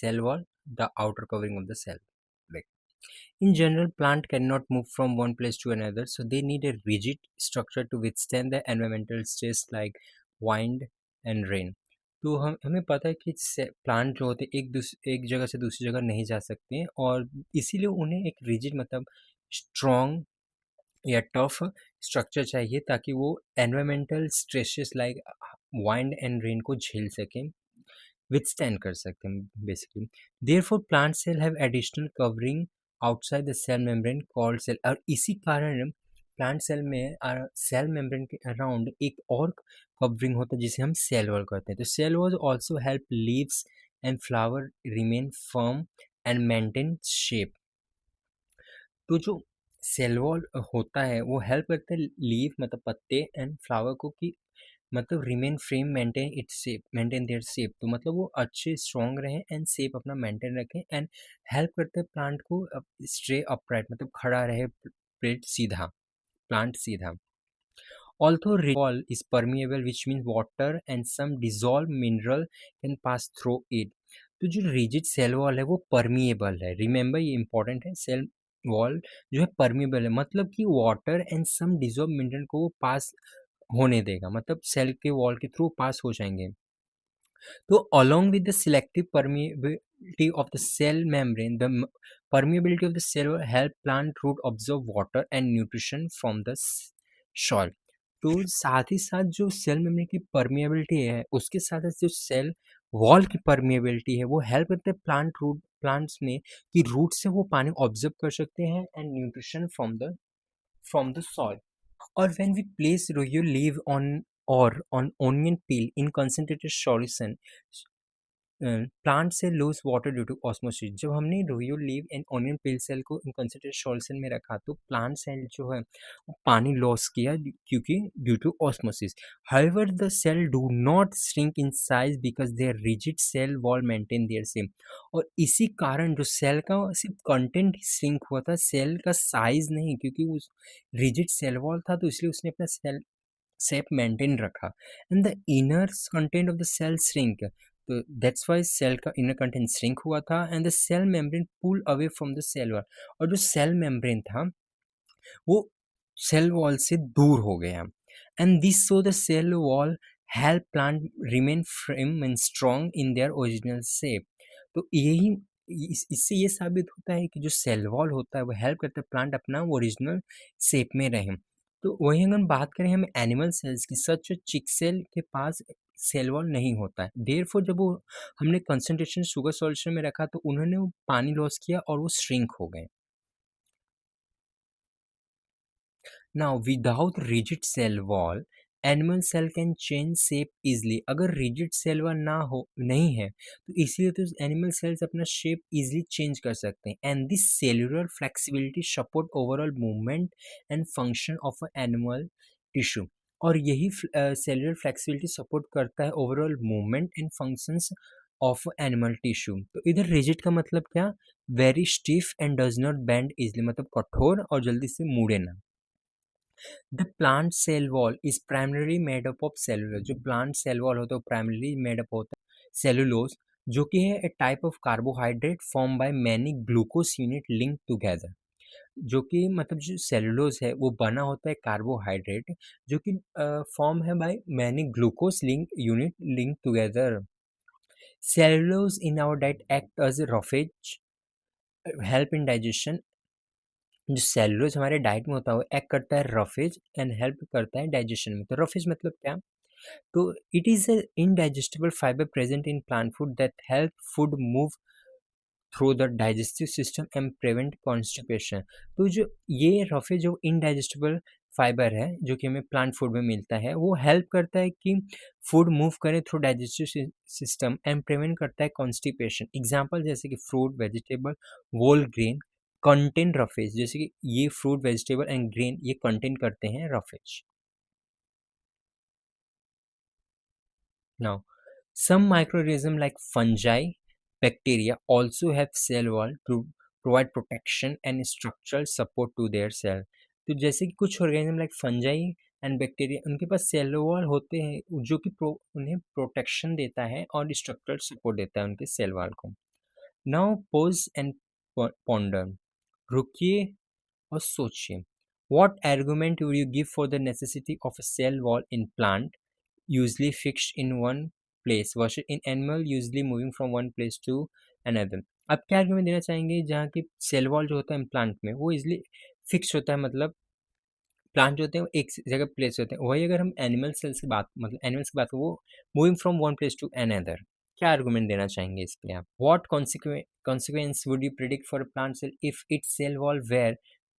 cell wall, the outer covering of the cell. Like in general, plant cannot move from one place to another, so they need a rigid structure to withstand the environmental stress like wind and rain. तो हमें पता है कि plant जो होते हैं एक जगह से दूसरी जगह नहीं जा सकते हैं, और इसीलिए उन्हें एक रिजिड मतलब स्ट्रॉन्ग या टफ स्ट्रक्चर चाहिए ताकि वो environmental stresses like wind and rain को झेल सकें, withstand कर सकते हैं basically. Therefore plant cell have additional covering outside the cell membrane called cell. और इसी कारण प्लांट सेल में सेल मेम्ब्रेन के अराउंड एक और कवरिंग होता है जिसे हम सेल वॉल कहते हैं. तो cell wall also help leaves and flower remain firm and maintain shape. तो जो सेल वॉल होता है वो हेल्प करता है लीफ मतलब पत्ते एंड फ्लावर को कि मतलब remain frame maintain their shape. तो मतलब वो अच्छे स्ट्रॉन्ग रहें एंड शेप अपना मेंटेन रखें, एंड हेल्प करते हैं प्लांट को स्टे अपराइट मतलब खड़ा रहे, प्लेट सीधा, प्लांट सीधा. Although rigid wall is permeable, which means water and some dissolved mineral can pass through it. तो जो रिजिड सेल वॉल है वो परमिएबल है. रिमेंबर ये इंपॉर्टेंट है, सेल वॉल जो है परमिएबल है मतलब कि water and some dissolve mineral को वो पास होने देगा, मतलब सेल के वॉल के थ्रू पास हो जाएंगे. तो along with the selective permeability of the cell membrane, the permeability of the cell will help plant root absorb water and nutrition from the soil. तो साथ ही साथ जो सेल मेम्ब्रेन की परमिएबिलिटी है उसके साथ साथ जो सेल वॉल की परमिएबिलिटी है वो हेल्प करते हैं प्लांट्स में कि रूट से वो पानी ऑब्जर्व कर सकते हैं and nutrition from the soil. Or when we place royal leaf on onion peel in concentrated solution, plant से loose water due to osmosis. जब हमने Rhoeo leave and onion peel cell को इन कंसंट्रेटेड सॉल्यूशन में रखा तो plant cell जो है वो पानी लॉस किया क्योंकि due to osmosis. However the cell do not shrink in size because their rigid cell wall maintain their same. और इसी कारण जो सेल का सिर्फ कंटेंट ही श्रिंक हुआ था, सेल का साइज नहीं, क्योंकि उस रिजिड सेल वॉल था तो इसलिए उसने अपना सेल शेप मेंटेन रखा. And the inner content of the cell shrink, तो दैट्स वाई सेल का इनर कंटेंट श्रिंक हुआ था. And the cell membrane pull away from the cell wall, और जो सेल मेम्ब्रेन था वो सेल वॉल से दूर हो गया. And this so the cell wall help plant remain frame and strong in their original shape. तो यही इससे ये साबित होता है कि जो सेल वॉल होता है वो हेल्प करता है प्लांट अपना ओरिजिनल शेप में रहे. तो वहीं अगर हम बात करें हमें एनिमल सेल्स की, सच चिक सेल के पास सेल वॉल नहीं होता है. देयरफॉर जब वो हमने कंसंट्रेशन शुगर सॉल्यूशन में रखा तो उन्होंने वो पानी लॉस किया और वो श्रिंक हो गए. Now without rigid cell wall animal cell can change shape easily. अगर रिजिड सेल वॉल ना हो नहीं है तो इसीलिए तो एनिमल सेल्स अपना शेप इजली चेंज कर सकते हैं. And this cellular flexibility support overall movement and function of animal tissue. और यही सेल्यूलर फ्लेक्सिबिलिटी सपोर्ट करता है overall movement and functions of animal tissue. तो इधर रिजिड का मतलब क्या, very stiff and does not bend easily, मतलब कठोर और जल्दी से मुड़े ना. The plant cell wall is primary made up of cellulose. जो प्लांट सेल वॉल होता है वो प्राइमरी मेड अप होता है सेलुलोज, जो कि है a type of carbohydrate form by many glucose unit link together. जो कि मतलब जो सेलुलोज है वो बना होता है कार्बोहाइड्रेट जो कि फॉर्म है by many glucose unit link together. Cellulose in our diet act as roughage, help in digestion. जो सेलुलोज हमारे डाइट में होता है वो एक्ट करता है रफेज एंड हेल्प करता है डाइजेशन में. तो रफेज मतलब क्या, तो it is a indigestible fibre present in plant food that help food move through the digestive system and prevent constipation. तो जो ये रफेज जो इनडाइजेस्टिबल फाइबर है जो कि हमें प्लांट फूड में मिलता है वो हेल्प करता है कि फूड मूव करे through digestive system and prevent करता है कॉन्स्टिपेशन. एग्जाम्पल जैसे कि fruit, vegetable, whole grain contain roughage, जैसे कि ये फ्रूट, वेजिटेबल एंड ग्रेन ये कंटेन करते हैं roughage. Now, some microorganisms like fungi, bacteria also have cell wall to provide protection and structural support to their cell. तो जैसे कि कुछ organism like fungi and bacteria उनके पास सेल वॉल होते हैं जो कि उन्हें प्रोटेक्शन देता है और स्ट्रक्चरल सपोर्ट देता है उनके सेल वॉल को. नाउ पोज एंड पॉन्डर, रुकिए और सोचिए. What argument would you give for the necessity of a cell wall in plant usually fixed in one place versus in animal usually moving from one place to another? आप क्या argument देना चाहेंगे जहाँ की cell wall जो होता है plant में वो इजिली फिक्स होता है, मतलब प्लांट जो होते हैं वो एक जगह प्लेस होते हैं, वही अगर हम एनिमल सेल्स की बात मतलब एनिमल्स की बात करें वो moving from one place to another. क्या आर्गुमेंट देना चाहेंगे इस पे आप? What consequence would you predict for a plant cell if its cell wall were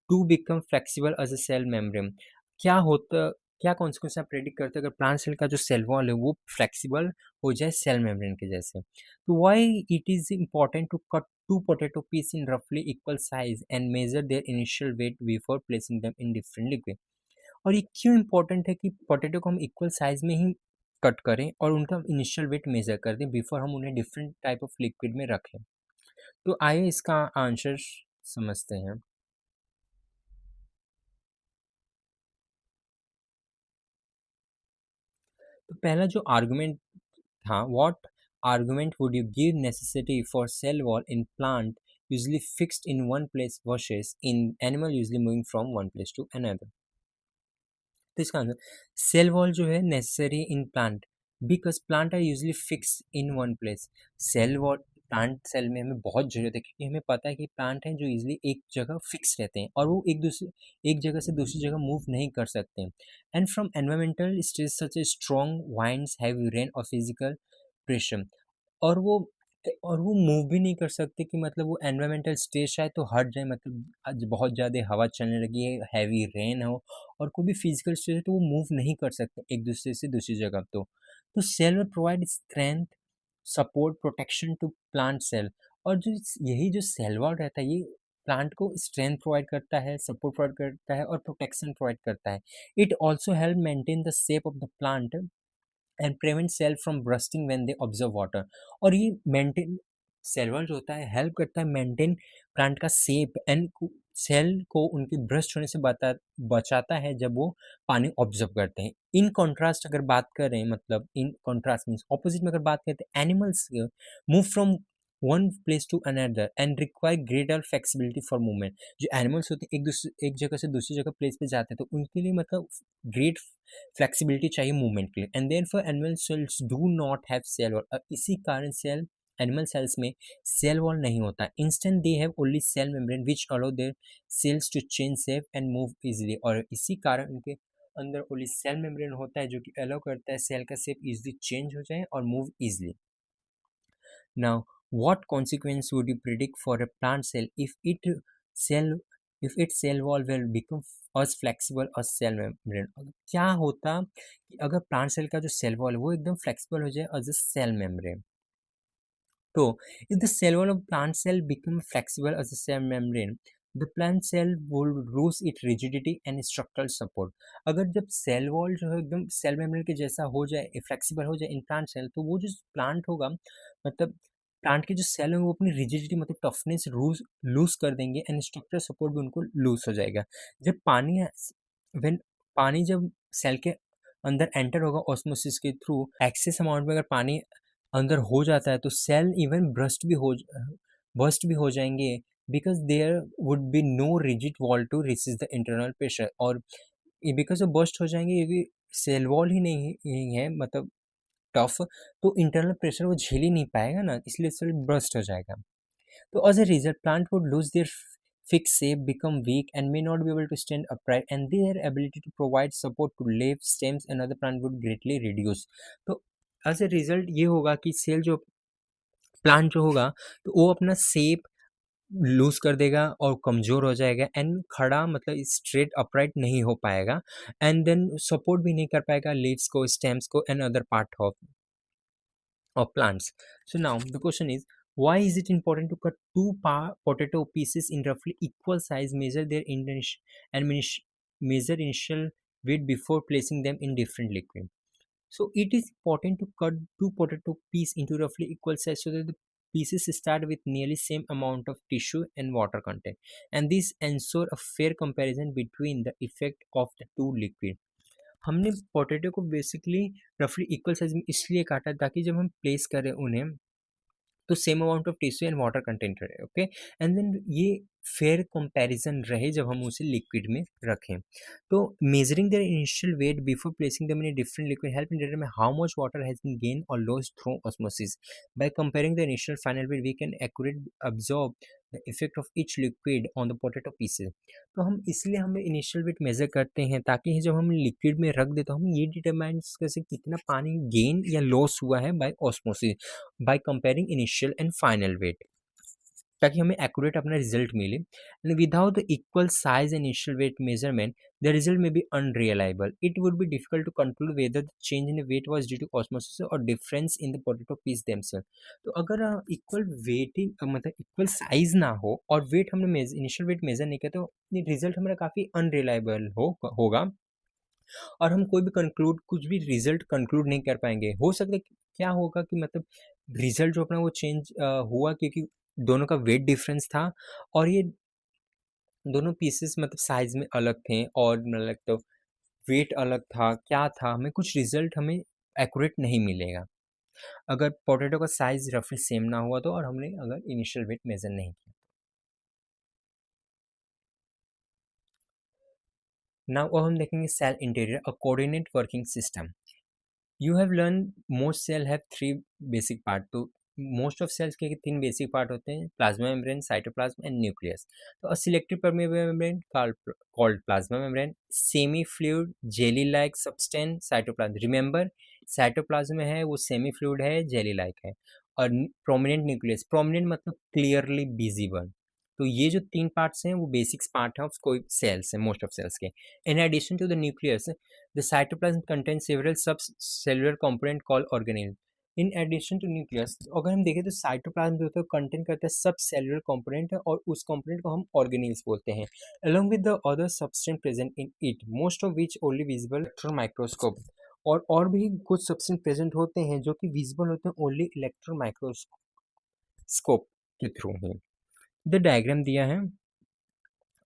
to become flexible as a cell membrane? क्या होता, क्या कॉन्सिक्वेंस आप प्रेडिक्ट करते हैं अगर प्लांट सेल का जो सेल वॉल है वो फ्लेक्सिबल हो जाए सेल मेम्ब्रेन के जैसे? तो why it is important to cut two potato pieces in roughly equal size and measure their initial weight before placing them in different liquid? और ये क्यों इम्पोर्टेंट है कि पोटैटो को हम इक्वल साइज में ही कट करें और उनका इनिशियल वेट मेजर कर दें बिफोर हम उन्हें डिफरेंट टाइप ऑफ लिक्विड में रखें? तो आइए इसका आंसर समझते हैं. तो पहला जो आर्गुमेंट था, what argument would you give necessity for cell wall in plant usually fixed in one place versus in animal usually moving from one place to another? तो इसका आंसर, सेल वॉल जो है necessary in plant because plant are usually fix in one place. Cell wall plant cell में हमें बहुत जरूरत है क्योंकि हमें पता है कि प्लांट हैं जो इजीली एक जगह फिक्स रहते हैं और वो एक जगह से दूसरी जगह मूव नहीं कर सकते. And from environmental stress such a strong winds heavy rain और फिजिकल प्रेशर, और वो मूव भी नहीं कर सकते कि मतलब वो एनवायरमेंटल स्टेज आए तो हट जाए, मतलब आज बहुत ज़्यादा हवा चलने लगी है, हैवी रेन हो और कोई भी फिजिकल स्टेज है तो वो मूव नहीं कर सकते एक दूसरे से दूसरी जगह. तो cell will provide strength support protection to plant cell. और जो यही जो सेल वॉल रहता है ये प्लांट को स्ट्रेंथ प्रोवाइड करता है, सपोर्ट प्रोवाइड करता है और प्रोटेक्शन प्रोवाइड करता है. It also help maintain the shape of the plant and prevent cell from bursting when they observe water. और ये मेंटेन सेल वॉल जो होता है हेल्प करता है मेंटेन प्लांट का शेप एंड सेल को उनके ब्रस्ट होने से बचाता है जब वो पानी ऑब्जर्व करते हैं. इन कॉन्ट्रास्ट अगर बात करें, मतलब इन कॉन्ट्रास्ट मीन्स ऑपोजिट में अगर बात करते हैं, animals move from one place to another and require greater flexibility for movement. जो एनिमल्स होते हैं एक जगह से दूसरी जगह प्लेस पे जाते हैं तो उनके लिए मतलब ग्रेट फ्लेक्सिबिलिटी चाहिए मूवमेंट के लिए. And therefore animal cells do not have cell wall. इसी कारण सेल एनिमल सेल्स में सेल वॉल नहीं होता. Instead they have only cell membrane which allow their cells to change shape and move easily. और इसी कारण उनके अंदर ओनली सेल मेम्ब्रेन होता है जो कि अलाउ करता है सेल का शेप इजीली चेंज हो जाए और move easily. Now, what consequence would you predict for a plant cell cell if its cell wall will become as flexible as cell membrane? क्या होता कि अगर प्लांट सेल का जो सेल वॉल है वो एकदम फ्लेक्सिबल हो जाए एज अ सेल मेम्ब्रेन? तो if the cell wall of plant cell become flexible as a cell membrane, the plant cell will lose its rigidity and structural support. अगर जब सेल वॉल जो है एकदम सेल मेम्ब्रेन के जैसा हो जाए, फ्लेक्सिबल हो जाए इन प्लांट सेल, तो वो जो प्लांट होगा मतलब प्लांट के जो सेल होंगे वो अपनी रिजिडिटी मतलब टफनेस लूज कर देंगे एंड स्ट्रक्चरल सपोर्ट भी उनको लूज हो जाएगा. जब पानी व्हेन पानी जब सेल के अंदर एंटर होगा ऑस्मोसिस के थ्रू, एक्सेस अमाउंट में अगर पानी अंदर हो जाता है तो सेल इवन बर्स्ट भी हो जाएंगे because there would be no rigid wall to receive the internal pressure. और बिकॉज वो बर्स्ट हो जाएंगे क्योंकि सेल वॉल ही नहीं है मतलब टफ, तो इंटरनल प्रेशर वो झेल ही नहीं पाएगा ना, इसलिए सेल बर्स्ट हो जाएगा. तो as a result plant would lose their fixed shape, become weak and may not be able to stand upright, and their ability to provide support to leaf stems and other plant would greatly reduce. तो as a result ये होगा कि cell जो plant जो होगा तो वो अपना शेप लूज कर देगा और कमज़ोर हो जाएगा एंड खड़ा मतलब स्ट्रेट अपराइट नहीं हो पाएगा एंड देन सपोर्ट भी नहीं कर पाएगा लीव्स को, स्टेम्स को and other part of plants. So now the question is, why is it important to cut potato pieces in roughly equal size, measure their measure initial weight before placing them in different liquid? So it is important to cut two potato pieces into roughly equal size so that the pieces start with nearly same amount of tissue and water content, and this ensure a fair comparison between the effect of the two liquid. हमने potato को basically रफली equal size में इसलिए काटा ताकि जब हम place करें उन्हें तो same amount of tissue and water content रहे, ओके। एंड देन ये फेयर कंपैरिजन रहे जब हम उसे लिक्विड में रखें। तो measuring the initial weight before placing them in a different liquid help in determine how much water has been gain और lost through osmosis. By comparing the initial final weight we can accurate observe the effect of each liquid on the potato pieces. तो हम इसलिए हमें initial weight measure करते हैं ताकि जब हम लिक्विड में रख दे तो हम ये डिटरमाइन कर सकें कितना पानी गेन या लॉस हुआ है by osmosis, by comparing initial and final weight, ताकि हमें एक्यूरेट अपना रिजल्ट मिले। And without the equal size and initial weight measurement the result में be unreliable. It would be difficult to conclude whether the change in weight was due to osmosis और difference in the potato piece themselves. तो अगर equal weighting मतलब equal size ना हो और wait हमने initial weight measure नहीं किया तो रिजल्ट हमारा काफ़ी अनरिलायबल होगा और हम कोई भी कुछ भी रिजल्ट कंक्लूड नहीं कर पाएंगे। हो सकता है क्या होगा कि मतलब रिजल्ट जो अपना वो चेंज हुआ क्योंकि दोनों का वेट डिफरेंस था और ये दोनों पीसेस मतलब साइज में अलग थे और मतलब तो वेट अलग था, क्या था, हमें कुछ रिजल्ट हमें एक्यूरेट नहीं मिलेगा अगर पोटैटो का साइज रफली सेम ना हुआ तो और हमने अगर इनिशियल वेट मेजर नहीं किया। नाउ अब हम देखेंगे cell interior a coordinate working system. You have learn most cell have three basic part. तो मोस्ट ऑफ सेल्स के तीन बेसिक पार्ट होते हैं, plasma membrane, cytoplasm and nucleus. तो a selective permeable membrane called plasma membrane, semi fluid jelly like substance cytoplasm. Remember cytoplasm में है वो semi fluid है, जेली लाइक है। और प्रोमिनेंट न्यूक्लियस, प्रोमिनेंट मतलब क्लियरली विजिबल। तो ये जो तीन पार्ट्स हैं वो बेसिक्स पार्ट है ऑफ कोई सेल्स है, मोस्ट ऑफ सेल्स के। In addition to the nucleus the cytoplasm contains several subcellular component called organelles. In addition to nucleus अगर हम देखें तो साइटोप्लाज्म जो होता है कंटेंट करता है सब सेलुलर कंपोनेंट है और उस कंपोनेंट को हम ऑर्गेनेल्स बोलते हैं along with the other substance present in it most of which only visible electron microscope। और भी कुछ सब्सटेंस प्रेजेंट होते हैं जो कि विजिबल होते हैं ओनली इलेक्ट्रॉन माइक्रोस्कोप के थ्रू ही। इधर डायग्राम दिया है,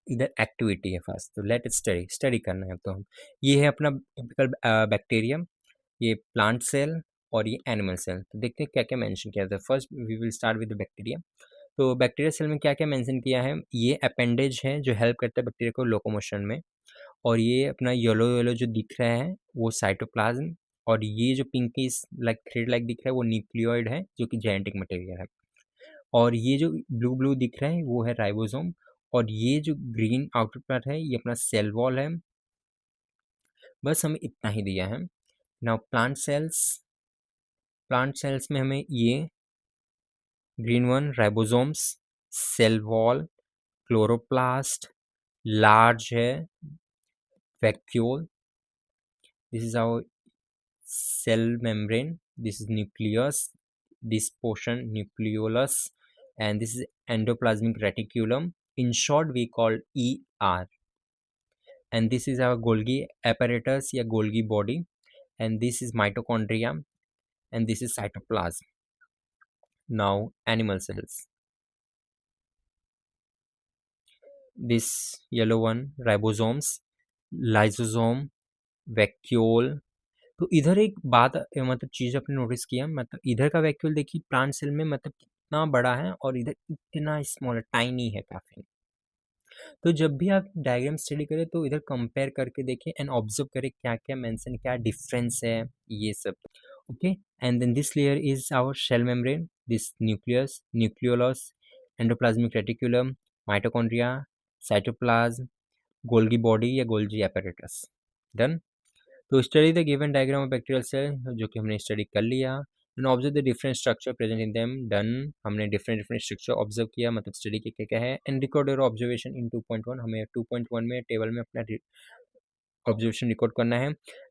इधर एक्टिविटी है फर्स्ट, तो लेट स्टडी स्टडी करना है। तो हम ये है अपना टिपिकल बैक्टीरियम, ये प्लांट सेल और ये एनिमल सेल। तो देखते हैं क्या क्या मेंशन किया था। First we will start with the bacteria. तो बैक्टीरिया सेल में क्या क्या मेंशन किया है, ये अपेंडेज है जो हेल्प करता है बैक्टीरिया को लोकोमोशन में। और ये अपना येलो येलो जो दिख रहा है वो साइटोप्लाज्म। और ये जो पिंकिश लाइक थ्रेड लाइक दिख रहा है वो न्यूक्लियोइड है जो कि जेनेटिक मटेरियल है। और ये जो ब्लू ब्लू दिख रहा है वो है राइबोसोम। और ये जो ग्रीन आउटर पार्ट है ये अपना सेल वॉल है। बस हमें इतना ही दिया है। नाउ प्लांट सेल्स में हमें ये green one ribosomes, cell wall, chloroplast, large है vacuole, this is our cell membrane, this is nucleus, this portion nucleolus, and this is endoplasmic reticulum, in short we call ER। and this is our Golgi apparatus या Golgi body, and this is mitochondria, and this is cytoplasm। now animal cells, this yellow one ribosomes, lysosome, vacuole। तो इधर एक बात मतलब चीज़ आपने notice किया, मतलब इधर का वैक्यूल देखिए प्लांट सेल में मतलब कितना बड़ा है और इधर इतना स्मॉल टाइनी है काफ़ी। तो जब भी आप डायग्राम स्टडी करें तो इधर कंपेयर करके देखें एंड ऑब्जर्व करें क्या क्या मेंशन क्या डिफरेंस है ये सब, okay. And then this layer is our cell membrane, this nucleus, nucleolus, endoplasmic reticulum, mitochondria, cytoplasm, Golgi body या गोल्जी apparatus। डन। तो study the given diagram of bacterial cell जो कि हमने स्टडी कर लिया। And observe the different structure present in them. Done. हमने different different structure observe किया मतलब स्टडी के क्या क्या है। And record your observation in 2.1। हमें 2.1 में टेबल में अपना ऑब्जर्वेशन रिकॉर्ड करना है।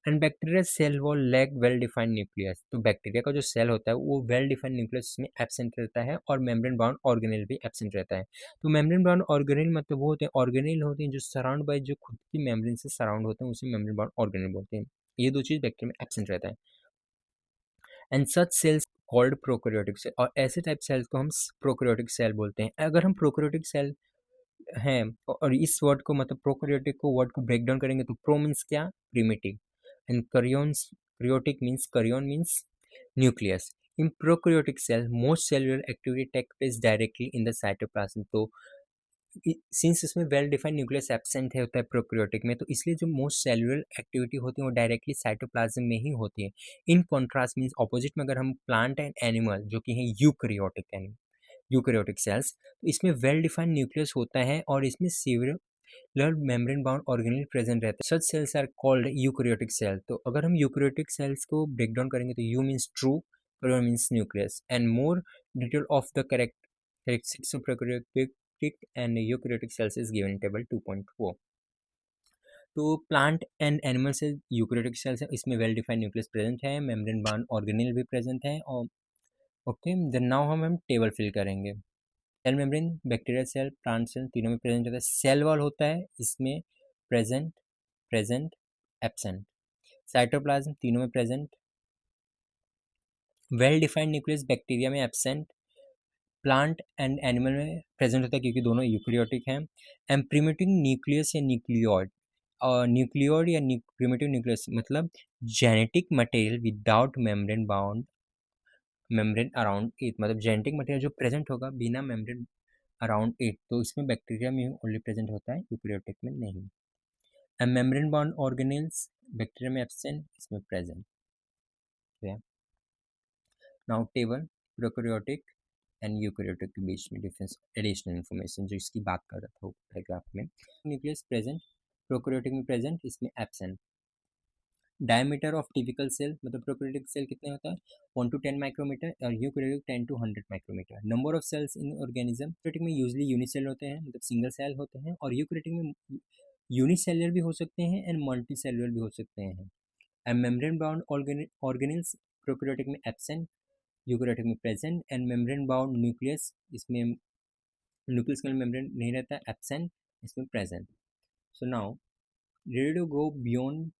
And bacteria cell wall lack well defined nucleus. तो बैक्टीरिया का जो सेल होता है वो वेल डिफाइंड न्यूक्लियस में एब्सेंट रहता है और मेम्ब्रेन बाउंड ऑर्गेनेल भी एब्सेंट रहता है। तो मेम्ब्रेन बाउंड ऑर्गेनेल मतलब वो होते हैं ऑर्गेनेल होते हैं जो सराउंड बाय जो खुद की मेम्ब्रेन से सराउंड होते हैं उसे मेम्ब्रेन बाउंड ऑर्गेनेल बोलते हैं। ये दो चीज़ बैक्टीरिया में एब्सेंट रहता है। And such cells called prokaryotic cell. और ऐसे टाइप सेल्स को हम प्रोकैरियोटिक सेल बोलते हैं। अगर हम प्रोकैरियोटिक सेल हैं और इस वर्ड को मतलब प्रोकैरियोटिक को वर्ड को ब्रेक डाउन करेंगे तो प्रो मीन्स क्या, primitive. And karyons karyotic means karyon means nucleus. In prokaryotic cell, most cellular activity takes place directly in the cytoplasm. तो सिंस इसमें वेल डिफाइंड न्यूक्लियस एब्सेंट है होता है प्रोक्रियोटिक में, तो इसलिए जो मोस्ट सेलुलर एक्टिविटी होती है वो डायरेक्टली साइटोप्लाज्म में ही होती है। इन कॉन्ट्रास्ट मीन्स ऑपोजिट में अगर हम प्लांट एंड एनिमल जो कि है यूकैरियोटिक एनिमल, यूकैरियोटिक सेल्स, तो इसमें वेल डिफाइंड न्यूक्लियस होता है और इसमें several membrane bound organelle present रहते हैं। Such cells are called eukaryotic cell. तो अगर हम यूकैरियोटिक सेल्स को ब्रेक डाउन करेंगे तो eu means true, karyo means nucleus, and more detail of the characteristics of prokaryotic and eukaryotic cells is given in table 2.4. तो plant and animal से eukaryotic cells है, इसमें वेल डिफाइंड न्यूक्लियस प्रेजेंट है, membrane bound organelle भी present है। और okay, then now हम table fill करेंगे। Cell membrane bacterial cell, plant cell तीनों में प्रेजेंट होता है। सेल वॉल होता है इसमें प्रेजेंट, प्रेजेंट, एब्सेंट। साइटोप्लाज्म तीनों में present. Well defined nucleus bacteria में एब्सेंट, प्लांट एंड एनिमल में प्रेजेंट होता है क्योंकि दोनों यूकैरियोटिक हैं। एंड प्रिमिटिव न्यूक्लियस या न्यूक्लियोइड, और न्यूक्लियोइड या प्रिमिटिव न्यूक्लियस मतलब genetic material without membrane bound, membrane around it, मतलब जेनेटिक मटेरियल जो प्रेजेंट होगा बिना मेम्ब्रेन अराउंड इट, तो इसमें बैक्टीरिया में ओनली प्रेजेंट होता है, यूकैरियोटिक में नहीं। And membrane bound organelles bacteria में एब्सेंट, इसमें present. Now table prokaryotic and eukaryotic के बीच में डिफरेंस, एडिशनल इन्फॉर्मेशन जो इसकी बात कर रहा था पैराग्राफ में। न्यूक्लियस प्रेजेंट, प्रोकैरियोटिक में प्रेजेंट, इसमें absent. Diameter of typical cell, मतलब प्रोकैरियोटिक सेल कितने होता है 1 to 10 माइक्रोमीटर और eukaryotic 10 to 100 micrometer. Number of cells in organism, prokaryotic में यूजुअली यूनिसेल होते हैं, मतलब सिंगल सेल होते हैं, और यूकैरियोटिक में यूनिसेलुलर भी हो सकते हैं एंड मल्टीसेलुलर भी हो सकते हैं। And membrane bound organelles prokaryotic में एब्सेंट, यूकैरियोटिक में present. And membrane bound nucleus, इसमें न्यूक्लियस के मेम्ब्रेन नहीं रहता, एब्सेंट, इसमें present. So now ready to go beyond,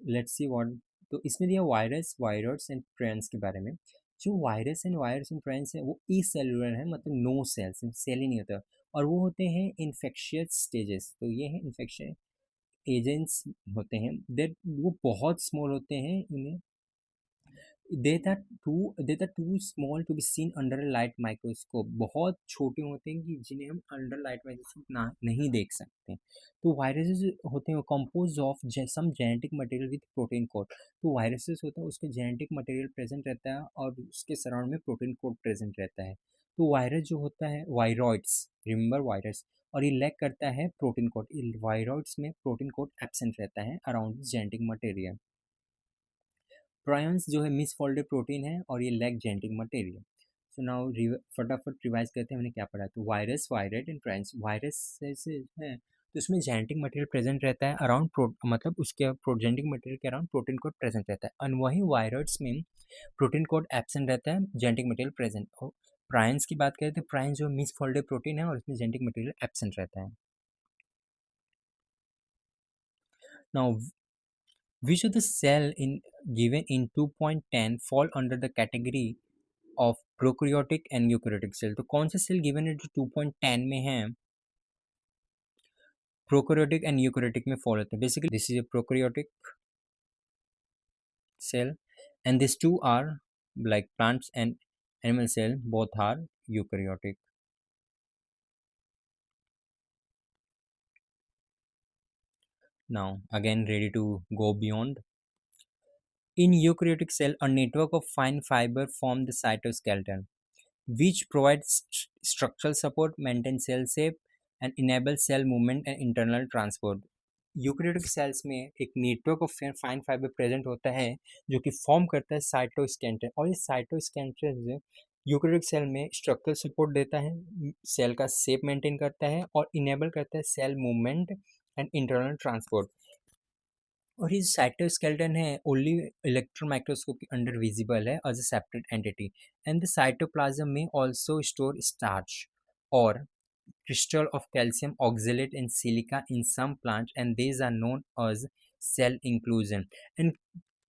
let's see what. तो इसमें दिया वायरस, वायरस एंड ट्रेंस के बारे में। जो वायरस एंड ट्रेंस है वो ई सेलुलर है, मतलब नो सेल्स, सेल ही नहीं होता, और वो होते हैं इन्फेक्शियस स्टेजेस। तो ये है इन्फेक्शन एजेंट्स होते हैं, देट वो बहुत स्मॉल होते हैं, इन्हें they are too small to be seen under a light microscope। बहुत छोटे होते हैं कि जिन्हें हम अंडर लाइट माइक्रोस्कोप ना नहीं देख सकते। तो वायरसेस होते हैं compose of some genetic material with protein code. तो वायरसेस होता है उसके जेनेटिक मटेरियल प्रेजेंट रहता है और उसके सराउंड में प्रोटीन कोड प्रेजेंट रहता है। तो वायरस जो होता है वायरॉइड्स, रिमेंबर वायरस, और ये लैक करता है प्रोटीन कोड। वायरॉइड्स में प्रोटीन कोड एब्सेंट रहता है अराउंड जेनेटिक मटेरियल। प्रायंस जो है मिसफोल्डेड प्रोटीन है और ये lack genetic material. So now फटाफट रिवाइज करते हैं हमने क्या पढ़ा। तो virus, viroid and prions, virus से है तो इसमें जेनेटिक मटेरियल प्रेजेंट रहता है अराउंड मतलब उसके जेनेटिक मटेरियल के अराउंड प्रोटीन कोड प्रेजेंट रहता है, और वहीं वायरस में प्रोटीन कोड एब्सेंट रहता है, जेनेटिक मटेरियल प्रेजेंट। और प्रायंस की बात करें तो प्रायंस जो मिसफोल्डेड प्रोटीन है और इसमें जेनेटिक मटेरियल एब्सेंट रहता है। Now which of the cell in given in 2.10 fall under the category of prokaryotic and eukaryotic cell? तो कौन से सेल गिवन है जो 2.10 में है प्रोकैरियोटिक एंड यूकैरियोटिक में फॉल होते हैं? Basically this is a prokaryotic cell and these two are like plants and animal cell, both are eukaryotic. Now again ready to go beyond. In eukaryotic cell, a network of fine fiber form the cytoskeleton, which provides structural support, maintains cell shape, and enables cell movement and internal transport. Eukaryotic cells में एक network of fine fibre present होता है जो कि form करता है cytoskeleton, और ये साइटोस्केलेटन यूकैरियोटिक सेल में स्ट्रक्चरल सपोर्ट देता है, सेल का शेप मेंटेन करता है और इनेबल करता है cell movement and internal transport. और ये साइटोस्केलेटन है ओनली इलेक्ट्रॉन माइक्रोस्कोप के अंडर विजिबल है as a separate entity, and the cytoplasm में ऑल्सो स्टोर स्टार्च और crystal of calcium oxalate and silica in some plants, and these are known as cell inclusion। and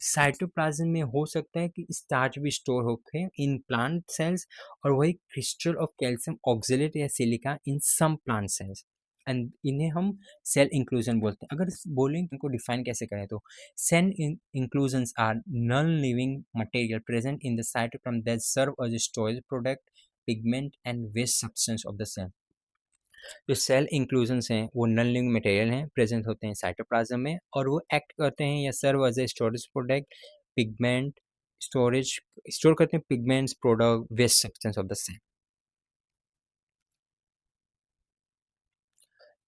cytoplasm में हो सकता है कि starch भी store होके इन प्लांट सेल्स, और वही क्रिस्टल ऑफ कैल्शियम ऑक्जेलेट या silica in some plant cells. And इन्हें हम सेल इंक्लूजन बोलते हैं। अगर बोलें इनको डिफाइन कैसे करें तो cell inclusions are non living material present in the cytoplasm that serve as storage product, pigment and waste substance of the cell. जो सेल इंक्लूजन्स हैं वो नॉन लिविंग मटेरियल हैं, प्रेजेंट होते हैं साइटोप्लाज्म में, और वो एक्ट करते हैं या serve as a storage product, pigment storage store करते हैं pigments, product, waste substance of the cell.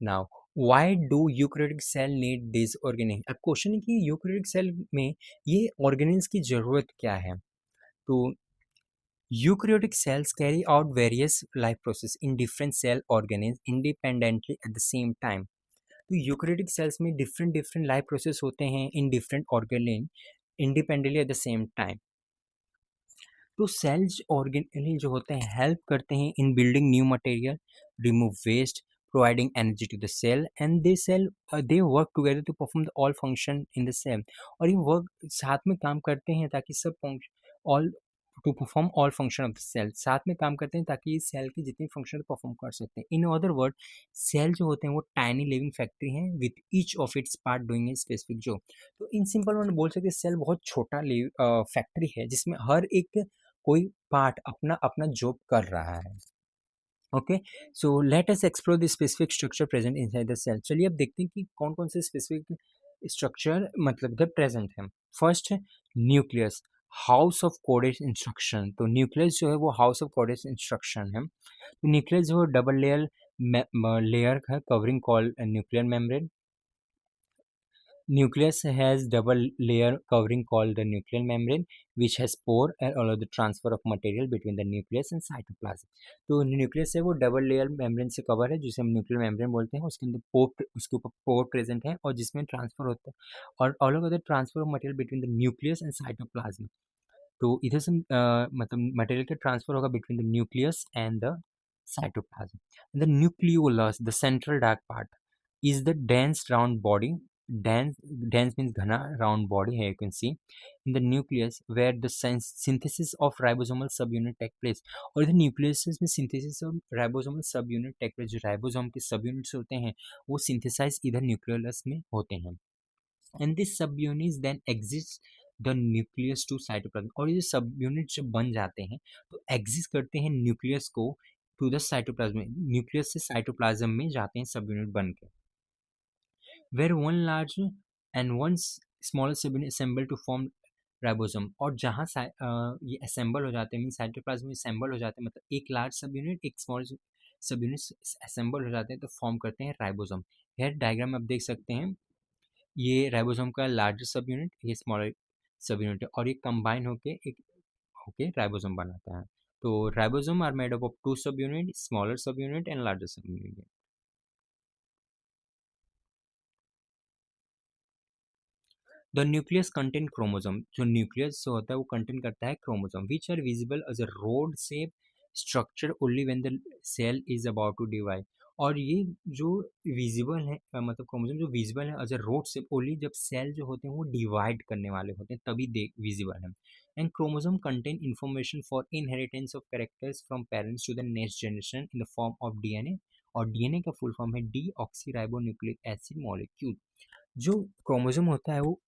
Now why do eukaryotic cell need this organelles? अब क्वेश्चन है कि यूकैरियोटिक सेल में ये ऑर्गेनिज की जरूरत क्या है। तो eukaryotic cells carry out various life process in different cell organisms independently at the same time. तो यूकैरियोटिक सेल्स में डिफरेंट डिफरेंट लाइफ प्रोसेस होते हैं in different organelles independently at the same time. तो सेल्स ऑर्गेनली जो होते हैं help करते हैं in building new material, remove waste, providing energy to the cell, and they work together to perform the all function in the cell. और ये work साथ में काम करते हैं ताकि सब function all to perform all function of the cell, साथ में काम करते हैं ताकि इस सेल की जितनी फंक्शन परफॉर्म कर सकते हैं। इन अदर वर्ड सेल जो होते हैं वो टाइनी लिविंग फैक्ट्री हैं with each of its part doing a specific job. तो इन सिंपल वर्ड बोल सकते हैं सेल बहुत छोटा फैक्ट्री है जिसमें हर एक कोई पार्ट अपना अपना जॉब कर रहा है। Okay, so let us explore the specific structure present inside the cell. चलिए अब देखते हैं कि कौन कौन से स्पेसिफिक स्ट्रक्चर मतलब जब प्रेजेंट है। फर्स्ट है nucleus, house of coded instruction. तो न्यूक्लियस जो है वो हाउस ऑफ कोडेड इंस्ट्रक्शन है। तो न्यूक्लियस जो है डबल लेयर है covering called nuclear membrane. Nucleus has double layer covering called the nuclear membrane, which has pore and allow the transfer of material between the nucleus and cytoplasm. तो nucleus है वो double layer membrane से cover है जिसे हम nuclear membrane बोलते हैं। उसके अंदर पोर, उसके ऊपर पोर प्रेजेंट है और जिसमें ट्रांसफर होता है और allow the transfer of material between the nucleus and cytoplasm. तो इधर से मतलब मटेरियल का ट्रांसफर होगा between the nucleus and the cytoplasm. The nucleolus, the central dark part, is the dense round body. Dense means ghana round body. Here you can see in the nucleus where the synthesis of ribosomal subunit take place. और इधर nucleus में synthesis और ribosomal subunit take place. जो ribosome के सब units होते हैं वो सिंथेसाइज इधर न्यूक्लियस में होते हैं। And this subunits then exist the nucleus to cytoplasm. और ये सब यूनिट जब बन जाते हैं तो एग्जिस्ट करते हैं न्यूक्लियस को टू द साइटोप्लाज्म। न्यूक्लियस से साइटोप्लाज्म में जाते हैं सब यूनिट बन के। Where one large and one smaller subunit assemble to form ribosome. और जहाँ ये असेंबल हो जाते हैं मीन साइटोप्लाज्म में असेंबल हो जाते हैं, मतलब एक लार्ज सब यूनिट एक स्मॉल सब यूनिट असेंबल हो जाते हैं तो फॉर्म करते हैं राइबोसोम। हेयर डायग्राम में आप देख सकते हैं ये राइबोसोम का लार्जर सब यूनिट, ये स्मॉलर सब यूनिट है और ये कंबाइन होके राइबोसोम बनाता है। तो ribosome are made up of two subunit, smaller subunit and larger subunit. The nucleus contain chromosome. जो न्यूक्लियस जो होता है वो कंटेन करता है chromosome which are visible as a rod shape structure only when the cell is about to divide. और ये जो विजिबल है मतलब क्रोमोसोम जो विजिबल है as a rod shape only जब सेल जो होते हैं वो डिवाइड करने वाले होते हैं तभी देख विजिबल है। And chromosome contain information for inheritance of characters from parents to the next generation in the form of DNA. और डीएनए का फुल फॉर्म है deoxyribonucleic acid molecule. जो क्रोमोसोम होता है वो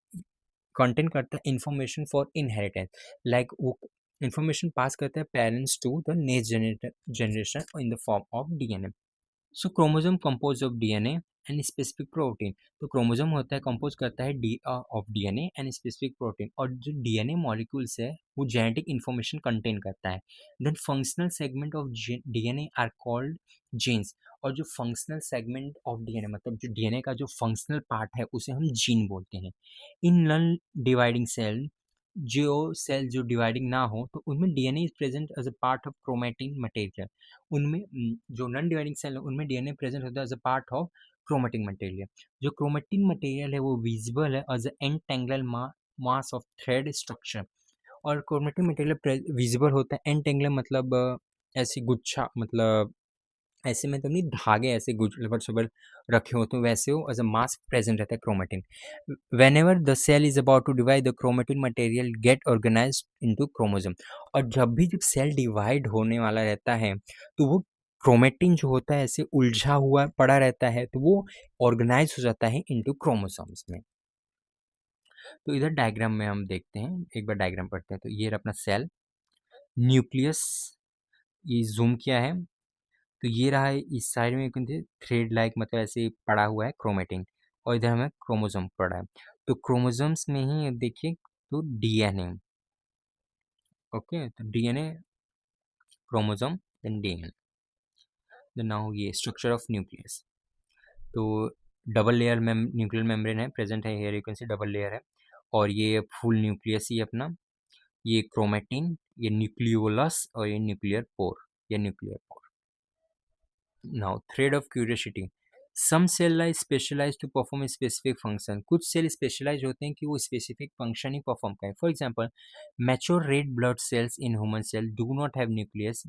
कंटेन करता है इंफॉर्मेशन फॉर इनहेरिटेंस, लाइक वो इंफॉर्मेशन पास करता है parents to the next generation in the form of DNA. So chromosome compose of DNA and specific protein. तो क्रोमोसोम होता है कंपोज करता है of DNA and specific protein. और जो डीएनए मॉलिक्यूल्स है वो जेनेटिक इंफॉर्मेशन कंटेन करता है। Then functional segment of DNA are called genes. और जो फंक्शनल सेगमेंट ऑफ डीएनए मतलब जो डीएनए का जो फंक्शनल पार्ट है उसे हम जीन बोलते हैं। इन नॉन डिवाइडिंग सेल जो डिवाइडिंग ना हो तो उनमें DNA is present as a part of chromatin material. उनमें जो नॉन डिवाइडिंग सेल है उनमें डीएनए प्रेजेंट होता है as a part of chromatin material. जो क्रोमेटिन मटेरियल है वो विजिबल है as a entangle mass of thread structure. और क्रोमेटिन मटेरियल विजिबल होता है एंटेंगल मतलब ऐसी गुच्छा मतलब ऐसे में तो नहीं धागे ऐसे गुजर सुबह रखे होते हैं वैसे हो एज अ मास्क प्रेजेंट रहता है chromatin. Whenever the cell is about to divide the chromatin material get organise into chromosome. और जब भी जब सेल डिवाइड होने वाला रहता है तो वो क्रोमेटिन जो होता है ऐसे उलझा हुआ पड़ा रहता है, तो वो ऑर्गेनाइज हो जाता है इनटू क्रोमोसोम्स में। तो इधर डायग्राम में हम देखते हैं, एक बार डायग्राम पढ़ते हैं। तो ये रहा अपना सेल, न्यूक्लियस, ये जूम किया है, तो ये रहा है इस साइड में थ्रेड लाइक, मतलब ऐसे पड़ा हुआ है क्रोमेटिन, और इधर हमें क्रोमोसोम पड़ा है। तो क्रोमोसोम्स में ही अब देखिए, तो डीएनए, ओके, तो DNA, chromosome, then DNA, then now ये स्ट्रक्चर ऑफ न्यूक्लियस। तो डबल लेयर में न्यूक्लियर मेम्ब्रेन है प्रेजेंट है, here you can see double layer है, और ये फुल न्यूक्लियस ही अपना, ये क्रोमेटिन, ये न्यूक्लियोलस, और ये न्यूक्लियर पोर, ये nuclear pore. Now thread of curiosity, some cell are specialise to perform a specific function. कुछ सेल स्पेशलाइज होते हैं कि वो स्पेसिफिक फंक्शन ही परफॉर्म करें। For example, mature red blood cells in human cell do not have nucleus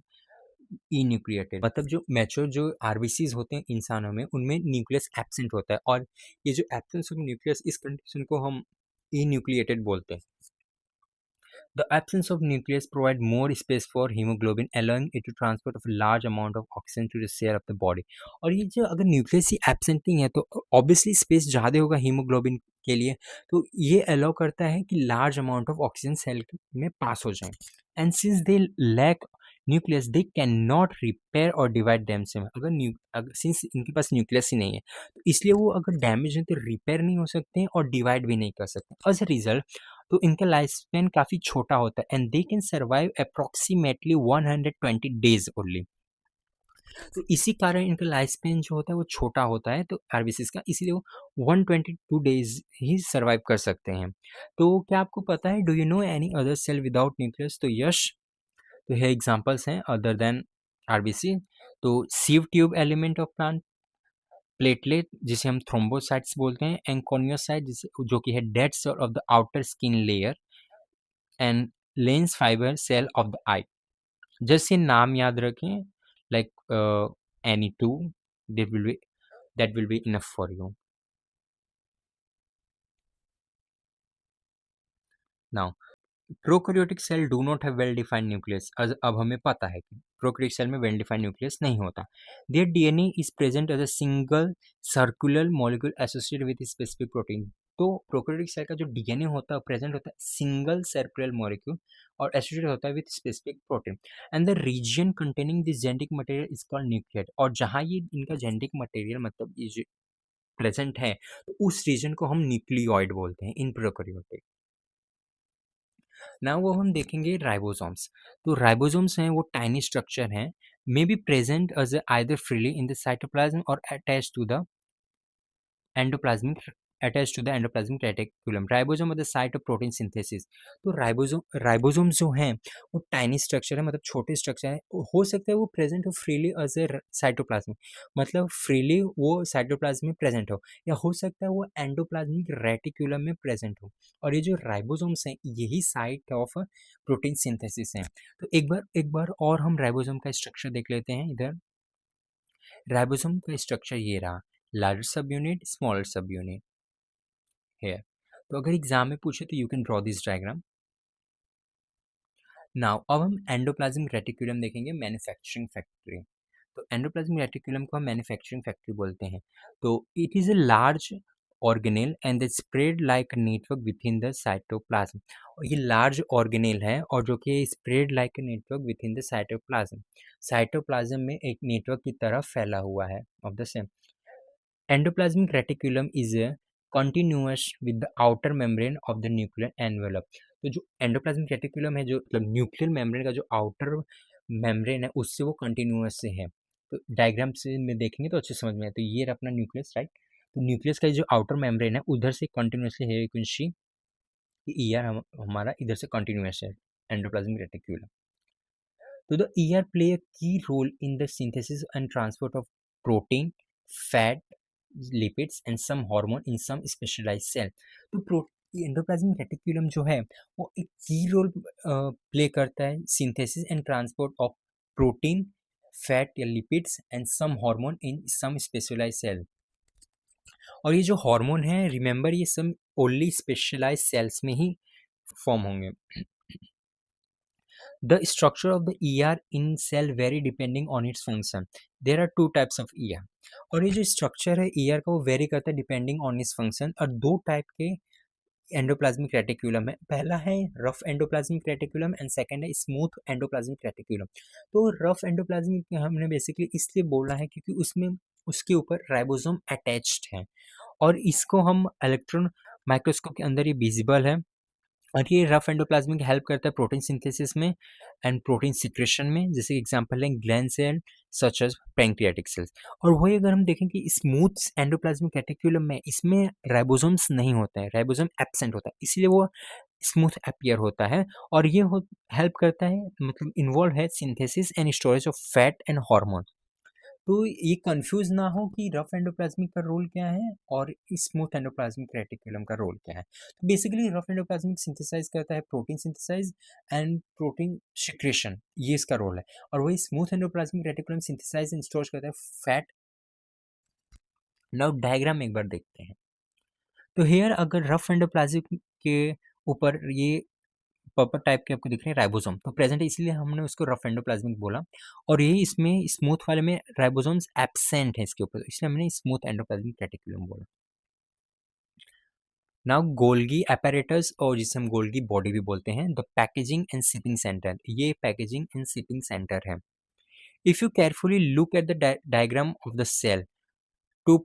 enucleated, मतलब जो mature जो आरबीसीज होते हैं इंसानों में, उनमें न्यूक्लियस एब्सेंट होता है, और ये जो एब्सेंस ऑफ न्यूक्लियस, इस कंडीशन को हम इन्यूक्लिएटेड बोलते हैं। The absence of nucleus provide more space for hemoglobin, allowing it to transport of a large amount of oxygen to the cell of the body. और ये जो अगर न्यूक्लियस ही एब्सेंट नहीं है, तो ऑब्वियसली स्पेस ज़्यादा होगा हीमोग्लोबिन के लिए, तो ये अलाउ करता है कि large amount of oxygen cell में पास हो जाए। And since they lack nucleus, they can not repair और डिवाइड देमसेल्फ। अगर सिंस इनके पास न्यूक्लियस ही नहीं है, तो इसलिए वो अगर डैमेज है तो रिपेयर नहीं हो सकते हैं और डिवाइड भी नहीं कर सकते। एज अ रिजल्ट, तो इनका लाइफ स्पैन काफ़ी छोटा होता है, and they can survive approximately 120 days only. तो इसी कारण इनका लाइफ स्पैन जो होता है वो छोटा होता है, तो आरबीसीज का, इसीलिए वो 122 डेज ही सर्वाइव कर सकते हैं। तो क्या आपको पता है, do you know any other cell without nucleus? तो यश, तो ये एग्जांपल्स हैं अदर देन आरबीसी। तो sieve tube element of plant, platelet जिसे हम थ्रोम्बोसाइट्स बोलते हैं, एंकोनियोसाइट जिसे जो कि है dead cell of the outer skin layer, and lens fibre cell of the eye. Just ये नाम याद रखें, like any two, that will be enough for you. Now, prokaryotic cell do not have well defined nucleus. अब हमें पता है कि prokaryotic cell में वेल डिफाइंड न्यूक्लियस नहीं होता। There DNA is present as a single circular molecule associated with specific protein. तो prokaryotic cell का जो डीएनए होता है प्रेजेंट होता है सिंगल सर्कुलर मॉलिक्यूल और एसोसिएटेड होता है with specific protein, and the reason containing this genetic material is called न्यूक्लियट। और जहाँ ये इनका जेनेटिक मटेरियल मतलब ये जो प्रेजेंट है, तो उस रीजन को हम न्यूक्लियोइड बोलते हैं इन प्रोकैरियोटिक। ना वो हम देखेंगे राइबोसोम्स। तो राइबोसोम्स हैं वो टाइनी स्ट्रक्चर हैं, may be present as either freely in the cytoplasm और attach to the endoplasmic attach to the endoplasmic reticulum. Ribosome the site of protein synthesis. तो राइबोसोम्स जो हैं वो टाइनी स्ट्रक्चर है, मतलब छोटे स्ट्रक्चर है। हो सकता है वो प्रेजेंट हो फ्रीली एज ए साइटोप्लाज्म, मतलब फ्रीली वो साइटोप्लाज्म में प्रेजेंट हो, या हो सकता है वो एंडोप्लाज्मिक रेटिकुलम में प्रेजेंट हो। और ये जो राइबोसोम्स हैं यही साइट ऑफ प्रोटीन सिंथेसिस हैं। तो एक बार और हम राइबोसोम का स्ट्रक्चर देख लेते हैं। इधर राइबोसोम का स्ट्रक्चर ये रहा, लार्जर सब यूनिट, स्मॉलर सब यूनिट है। तो अगर एग्जाम में पूछे तो you can draw this diagram. Now अब हम एंडोप्लाज्मिक रेटिकुलम देखेंगे, मैन्युफैक्चरिंग फैक्ट्री। तो एंडोप्लाज्मिक रेटिकुलम को हम मैन्युफैक्चरिंग फैक्ट्री बोलते हैं। तो it is a large organelle and the spread like network with in the cytoplasm. और ये लार्ज ऑर्गेनेल है और जो कि spread like network with in the cytoplasm, cytoplasm में एक नेटवर्क की तरह फैला हुआ है of the same. Endoplasmic reticulum is continuous with the outer membrane of the nuclear envelope। तो जो एंडोप्लाज्मिक रेटिकुलम है, जो मतलब न्यूक्लियर मेम्ब्रेन का जो आउटर मेम्ब्रेन है, उससे वो कंटिन्यूअस से है। तो डायग्राम से में देखेंगे तो अच्छे समझ में आए। तो ये रहा अपना न्यूक्लियस, राइट। तो न्यूक्लियस का जो आउटर मेम्ब्रेन है उधर से कंटिन्यूसली है, कुंशी ईआर हमारा इधर से कंटिन्यूस है एंडोप्लाज्मिक रेटिकुलम। तो the ER play a key role in the synthesis and transport of protein, fat, lipids and some hormone in some specialized cell। तो एंडोप्लाज्मिक रेटिकुलम जो है वो एक की रोल प्ले करता है synthesis and transport of protein, fat या lipids and some hormone in some specialized cell. और ये जो हार्मोन है, रिमेंबर, ये सब ओनली स्पेशलाइज्ड सेल्स में ही फॉर्म होंगे। The structure of the ER in cell vary depending on its function. There are two types of ER. और ये जो स्ट्रक्चर है ER का वो वेरी करता है डिपेंडिंग ऑन इट्स फंक्शन। और दो टाइप के एंडोप्लाज्मिक रेटिकुलम है। पहला है rough endoplasmic reticulum and second है स्मूथ एंडोप्लाज्मिक रेटिकुलम। तो रफ एंडोप्लाज्मिक हमने बेसिकली इसलिए बोला है क्योंकि उसमें उसके ऊपर राइबोसोम अटैच्ड है और इसको हम इलेक्ट्रॉन माइक्रोस्कोप के अंदर ही विजिबल है। और ये रफ एंडोप्लाज्मिक हेल्प करता है प्रोटीन सिंथेसिस में एंड प्रोटीन सिक्रेशन में, जैसे एग्जांपल है gland cell such as pancreatic cells. और वही अगर हम देखें कि स्मूथ एंडोप्लाज्मिक रेटिकुलम में इसमें राइबोसोम्स नहीं होता है, राइबोसोम एब्सेंट होता है, इसलिए वो स्मूथ अपीयर होता है। और ये हेल्प करता है, मतलब इन्वॉल्व है synthesis and storage of fat and hormone. तो ये कंफ्यूज ना हो कि रफ एंडोप्लाज्मिक का रोल क्या है और स्मूथ एंडोप्लाज्मिक रेटिकुलम का रोल क्या है। तो बेसिकली रफ एंडोप्लाज्मिक सिंथेसाइज करता है protein synthesise and protein secretion, ये इसका रोल है। और वही smooth endoplasmic reticulum synthesise and store करता है फैट। नाउ डायग्राम एक बार देखते हैं। तो हेयर अगर रफ एंडोप्लाज्मिक के ऊपर ये पर्पल टाइप के आपको दिख रहे हैं राइबोसोम, तो प्रेजेंट है इसलिए हमने उसको रफ एंडोप्लाज्मिक बोला। और यही इसमें स्मूथ वाले में राइबोसोम्स एब्सेंट है इसके ऊपर, इसलिए हमने स्मूथ एंडोप्लाज्मिक रेटिकुलम बोला। नाउ गोल्गी apparatus, और जिसे हम गोल्गी बॉडी भी बोलते हैं, the packaging and shipping centre, ये पैकेजिंग एंड शिपिंग सेंटर है। If you carefully look at the diagram of the cell 2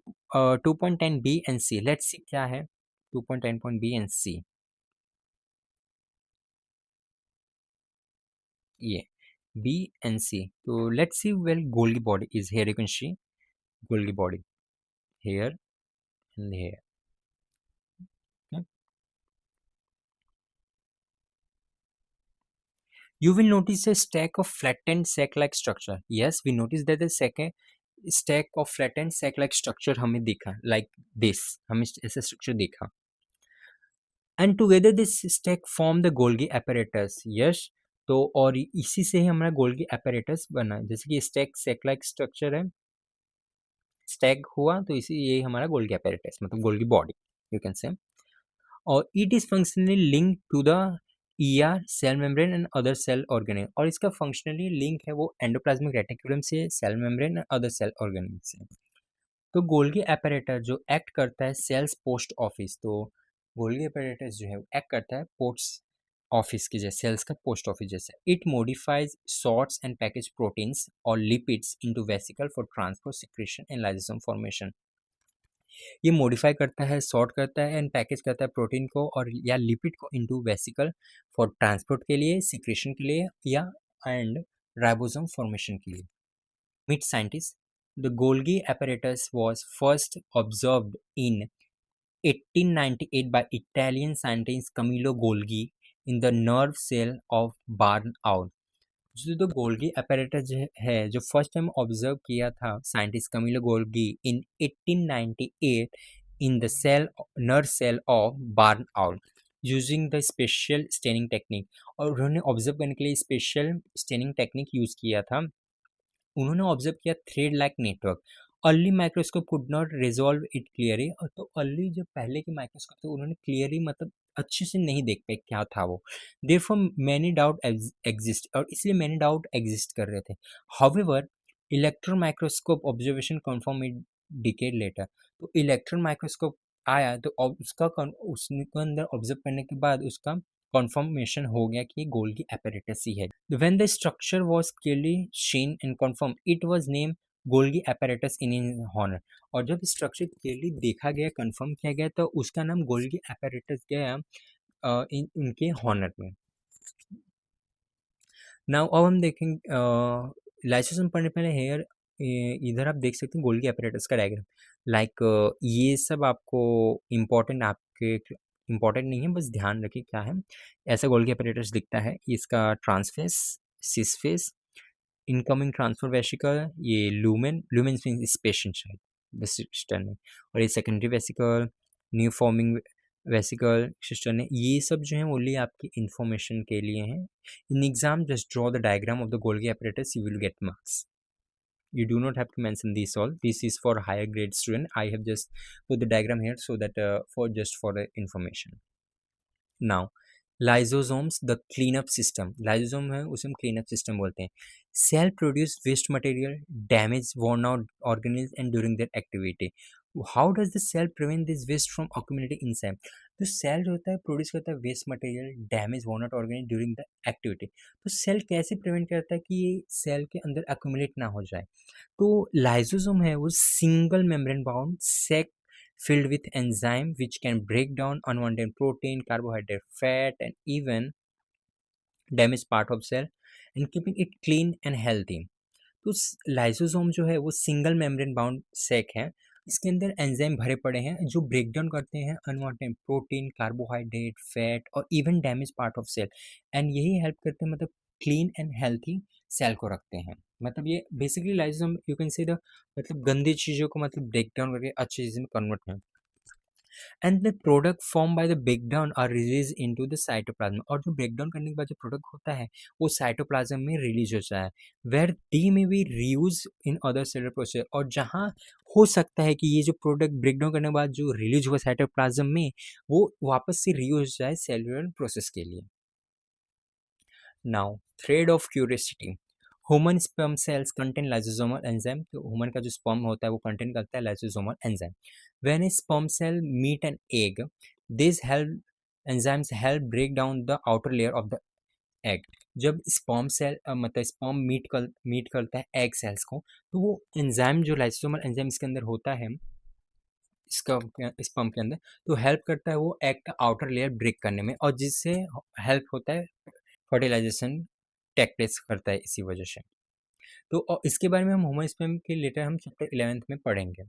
2.10 B and C, let's see क्या है 2.10 बी एंड सी। ये B and C. So let's see where Golgi body is. Here you can see Golgi body here and here. Okay. You will notice a stack of flattened sac-like structure. Yes, we notice that the second stack of flattened sac-like structure हमें दिखा like this. हमें ऐसा structure दिखा. And together this stack form the Golgi apparatus. Yes. तो और इसी से ही हमारा गोल्गी apparatus बना, जैसे कि स्टैक सेक लाइक स्ट्रक्चर है, स्टैग हुआ तो इसी ये हमारा गोल्गी apparatus मतलब Golgi body you can say. और it is functionally link to the ER cell membrane and other cell organelle, और इसका फंक्शनली लिंक है वो एंडोप्लाज्मिक रेटिकुलम से, cell membrane and other cell organelle से। तो गोल्गी apparatus जो एक्ट करता है सेल्स पोस्ट ऑफिस, तो गोल्गी apparatus जो है एक्ट करता है पोस्ट ऑफिस की जैसे, सेल्स का पोस्ट ऑफिस जैसे। It modifies sorts and package proteins और lipids into vesicle for transport secretion and lysosome formation. ये मॉडिफाई करता है, सॉर्ट करता है एंड पैकेज करता है प्रोटीन को और या लिपिड को इनटू वेसिकल फॉर ट्रांसपोर्ट के लिए, सिक्रेशन के लिए या एंड राइबोसोम फॉर्मेशन के लिए। Meet scientist, the Golgi apparatus was first observed in 1898 by Italian scientist Camillo Golgi in the nerve cell of barn owl। जो गोल्गी apparatus है जो फर्स्ट टाइम ऑब्जर्व किया था scientist Camillo Golgi in 1898 in the cell nerve cell of barn owl using the special staining technique. और उन्होंने observe करने के लिए स्पेशल स्टेनिंग टेक्निक यूज किया था। उन्होंने ऑब्जर्व किया thread like network. Early microscope could not resolve it clearly, और तो अर्ली जो पहले के माइक्रोस्कोप थे उन्होंने क्लियरली मतलब अच्छे से नहीं देख पाए क्या था वो। देयरफॉर मैनी डाउट एग्जिस्ट, और इसलिए मैनी डाउट एग्जिस्ट कर रहे थे। However electron microscope observation confirm it decade later. तो इलेक्ट्रॉन माइक्रोस्कोप आया तो उसका उसके अंदर ऑब्जर्व करने के बाद उसका confirmation हो गया कि गोल्गी apparatus ही है। When the structure was clearly seen and confirmed, it was named Golgi apparatus in his honor। और जब स्ट्रक्चर क्लियरली देखा गया, कंफर्म किया गया, तो उसका नाम गोल्गी apparatus गया इन उनके हॉनर में। नाउ अब हम देखेंगे लाइसोसोम पढ़ने पहले हेयर, इधर आप देख सकते हैं गोल्गी apparatus का डायग्राम। लाइक ये सब आपको इम्पोर्टेंट आपके इम्पॉर्टेंट नहीं है, बस ध्यान रखिए क्या है। ऐसा गोल्गी apparatus दिखता है, इसका ट्रांसफेस, सिसफेस, इनकमिंग ट्रांसफर वेसिकल, ये लूमेन, लूमेन मीन स्पेशन शायद सिस्टर ने, और ये secondary vesicle, new forming vesicle sister ने, ये सब जो है ओनली आपकी इंफॉर्मेशन के लिए हैं। In exam just draw the diagram of the Golgi apparatus, you will get marks। You do not have to mention these all, this is for higher grade student, I have just put the diagram here so that for just for the information। Now lysosomes the cleanup system, lysosome है उसे हम cleanup system बोलते हैं। Cell produce waste material, damage worn out organelles and during that activity. How does the cell prevent this waste from accumulating inside? तो cell जो होता है produce करता है waste material, damage worn out organelles during the activity. तो cell कैसे prevent करता है कि ये सेल के अंदर अक्यूमुलेट ना हो जाए? तो लाइसोसोम है वो single membrane bound sac filled with enzyme which can break down unwanted protein, carbohydrate, fat, and even damage part of cell and keeping it clean and healthy. तो लाइसोसोम जो है वो सिंगल मेम्ब्रेन बाउंड सेक है। इसके अंदर enzyme भरे पड़े हैं जो ब्रेक डाउन करते हैं अनवांटेड प्रोटीन, कार्बोहाइड्रेट, फैट और even damage part of cell, and यही हेल्प करते हैं मतलब क्लीन एंड हेल्थी सेल को रखते हैं। मतलब ये बेसिकली लाइसोसोम यू कैन से द मतलब गंदी चीज़ों को मतलब ब्रेक डाउन करके अच्छी चीज़ में कन्वर्ट है, and the product form by the breakdown are release into the cytoplasm. और जो ब्रेकडाउन करने के बाद जो प्रोडक्ट होता है वो साइटोप्लाज्म में रिलीज होता है, वेयर दी में B reuse in other cellular process. और जहाँ हो सकता है कि ये जो प्रोडक्ट ब्रेकडाउन करने के बाद जो रिलीज हुआ साइटोप्लाज्म में वो वापस से रीयूज हो जाए सेलुलर प्रोसेस के लिए। Now thread of curiosity, human sperm cells contain lysosomal enzyme. तो ह्यूमन का जो स्पर्म होता है वो कंटेन करता है lysosomal enzyme. When a sperm cell meet an egg, this help enzymes help break down the outer layer of the egg. जब sperm cell मतलब स्पर्म मीट करता है एग सेल्स को, तो वो एंजाइम जो लाइसोसोमल एंजाइम इसके अंदर होता है इसका स्पर्म के अंदर, तो हेल्प करता है वो एग का आउटर लेयर ब्रेक करने में, और जिससे हेल्प होता है फर्टिलाइजेशन टेक प्लेस करता है इसी वजह से। तो इसके बारे में हम ह्यूमन स्पर्म के लेटर हम चैप्टर 11th में पढ़ेंगे।